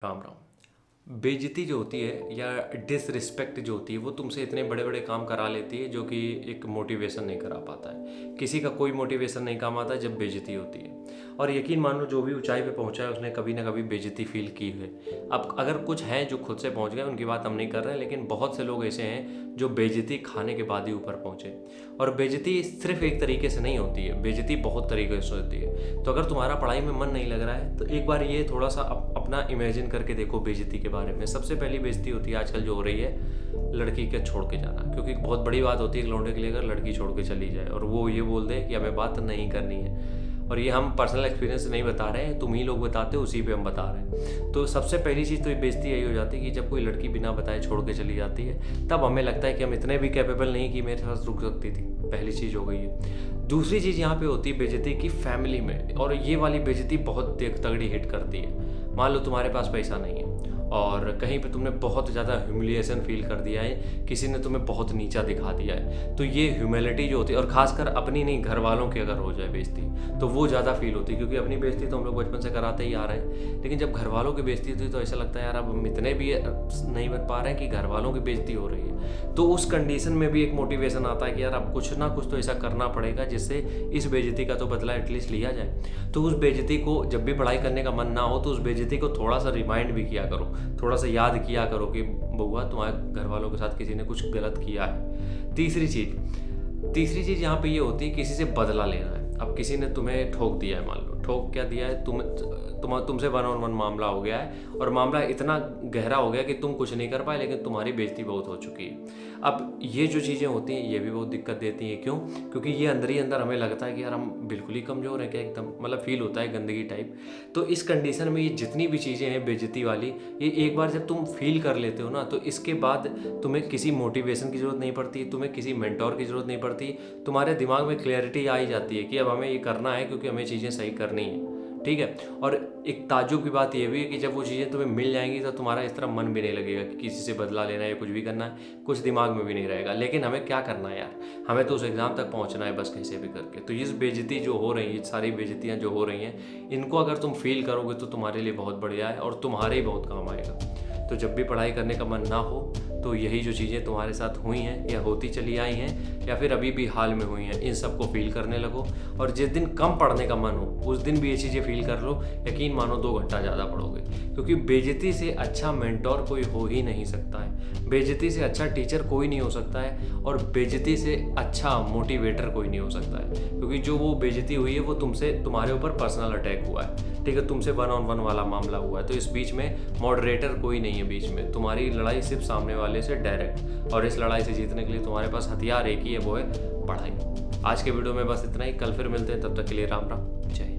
राम राम। बेइज्जती जो होती है या डिसरिस्पेक्ट जो होती है वो तुमसे इतने बड़े बड़े काम करा लेती है जो कि एक मोटिवेशन नहीं करा पाता है। किसी का कोई मोटिवेशन नहीं काम आता जब बेइज्जती होती है। और यकीन मानो जो भी ऊंचाई पे पहुंचा है उसने कभी ना कभी बेइज्जती फील की है। अब अगर कुछ हैं जो खुद से पहुंच गए उनकी बात हम नहीं कर रहे हैं, लेकिन बहुत से लोग ऐसे हैं जो बेइज्जती खाने के बाद ही ऊपर पहुंचे। और बेइज्जती सिर्फ एक तरीके से नहीं होती है, बेइज्जती बहुत तरीके से होती है। तो अगर तुम्हारा पढ़ाई में मन नहीं लग रहा है तो एक बार ये थोड़ा सा अपना इमेजिन करके देखो बेइज्जती के बारे में। सबसे पहली बेइज्जती होती है आजकल जो हो रही है लड़की के छोड़ के जाना, क्योंकि बहुत बड़ी बात होती है एक लौंडे के लिए अगर लड़की छोड़ के चली जाए और वो ये बोल दे कि हमें बात नहीं करनी है। और ये हम पर्सनल एक्सपीरियंस नहीं बता रहे हैं, तुम ही लोग बताते हो, उसी पे हम बता रहे हैं। तो सबसे पहली चीज़ तो ये बेइज्जती यही हो जाती है कि जब कोई लड़की बिना बताए छोड़ के चली जाती है तब हमें लगता है कि हम इतने भी कैपेबल नहीं कि मेरे साथ रुक सकती थी। पहली चीज़ हो गई है। दूसरी चीज़ यहाँ पे होती है बेइज्जती की फैमिली में, और ये वाली बेइज्जती बहुत तगड़ी हिट करती है। मान लो तुम्हारे पास पैसा नहीं है और कहीं पे तुमने बहुत ज़्यादा ह्यूमिलिएशन फील कर दिया है, किसी ने तुम्हें बहुत नीचा दिखा दिया है, तो ये ह्यूमिलिटी जो होती है, और खासकर अपनी नहीं घर वालों की अगर हो जाए बेइज्जती तो वो ज़्यादा फील होती है। क्योंकि अपनी बेइज्जती तो हम लोग बचपन से कराते ही आ रहे हैं, लेकिन जब घर वालों की बेइज्जती होती है तो ऐसा लगता है यार अब हम इतने भी नहीं बन पा रहे हैं कि घर वालों की बेइज्जती हो रही है। तो उस कंडीशन में भी एक मोटिवेशन आता है कि यार अब कुछ ना कुछ तो ऐसा करना पड़ेगा जिससे इस बेइज्जती का तो बदला एटलीस्ट लिया जाए। तो उस बेइज्जती को जब भी पढ़ाई करने का मन ना हो तो उस बेइज्जती को थोड़ा सा रिमाइंड भी किया करो, थोड़ा सा याद किया करो कि बउआ तुम्हारे घर वालों के साथ किसी ने कुछ गलत किया है। तीसरी चीज़ यहाँ पे ये होती है किसी से बदला लेना है। अब किसी ने तुम्हें ठोक दिया है, मान लो ठोक क्या दिया है, तुमसे 1-on-1 मामला हो गया है और मामला इतना गहरा हो गया कि तुम कुछ नहीं कर पाए, लेकिन तुम्हारी बेइज्जती बहुत हो चुकी है। अब ये जो चीज़ें होती हैं ये भी बहुत दिक्कत देती हैं। क्यों? क्योंकि ये अंदर ही अंदर हमें लगता है कि यार हम बिल्कुल ही कमज़ोर हैं क्या, एकदम मतलब फील होता है गंदगी टाइप। तो इस कंडीशन में ये जितनी भी चीज़ें हैं बेइज्जती वाली, ये एक बार जब तुम फील कर लेते हो ना तो इसके बाद तुम्हें किसी मोटिवेशन की ज़रूरत नहीं पड़ती, तुम्हें किसी मेंटोर की ज़रूरत नहीं पड़ती। तुम्हारे दिमाग में क्लैरिटी आ ही जाती है कि अब हमें ये करना है क्योंकि हमें चीज़ें सही करनी है। ठीक है। और एक ताज्जुब की बात यह भी है कि जब वो चीज़ें तुम्हें मिल जाएंगी तो तुम्हारा इस तरह मन भी नहीं लगेगा कि किसी से बदला लेना है या कुछ भी करना है, कुछ दिमाग में भी नहीं रहेगा। लेकिन हमें क्या करना है यार, हमें तो उस एग्ज़ाम तक पहुंचना है बस कैसे भी करके। तो ये बेइज्जती जो हो रही है, ये सारी बेइज्जतियाँ जो हो रही हैं, इनको अगर तुम फील करोगे तो तुम्हारे लिए बहुत बढ़िया है और तुम्हारे ही बहुत काम आएगा। तो जब भी पढ़ाई करने का मन ना हो तो यही जो चीज़ें तुम्हारे साथ हुई हैं या होती चली आई हैं या फिर अभी भी हाल में हुई हैं, इन सबको फील करने लगो। और जिस दिन कम पढ़ने का मन हो उस दिन भी ये चीज़ें फील कर लो। यकीन मानो 2 घंटा ज़्यादा पढ़ोगे, क्योंकि बेइज्जती से अच्छा मेंटोर कोई हो ही नहीं सकता है, बेइज्जती से अच्छा टीचर कोई नहीं हो सकता है, और बेइज्जती से अच्छा मोटिवेटर कोई नहीं हो सकता है। क्योंकि जो वो बेइज्जती हुई है वो तुमसे, तुम्हारे ऊपर पर्सनल अटैक हुआ है, ठीक है, तुमसे 1-on-1 वाला मामला हुआ है। तो इस बीच में मॉडरेटर कोई नहीं है बीच में, तुम्हारी लड़ाई सिर्फ सामने वाले से डायरेक्ट। और इस लड़ाई से जीतने के लिए तुम्हारे पास हथियार एक ही है, वो है पढ़ाई। आज के वीडियो में बस इतना ही, कल फिर मिलते हैं, तब तक के लिए राम राम, जय हिंद।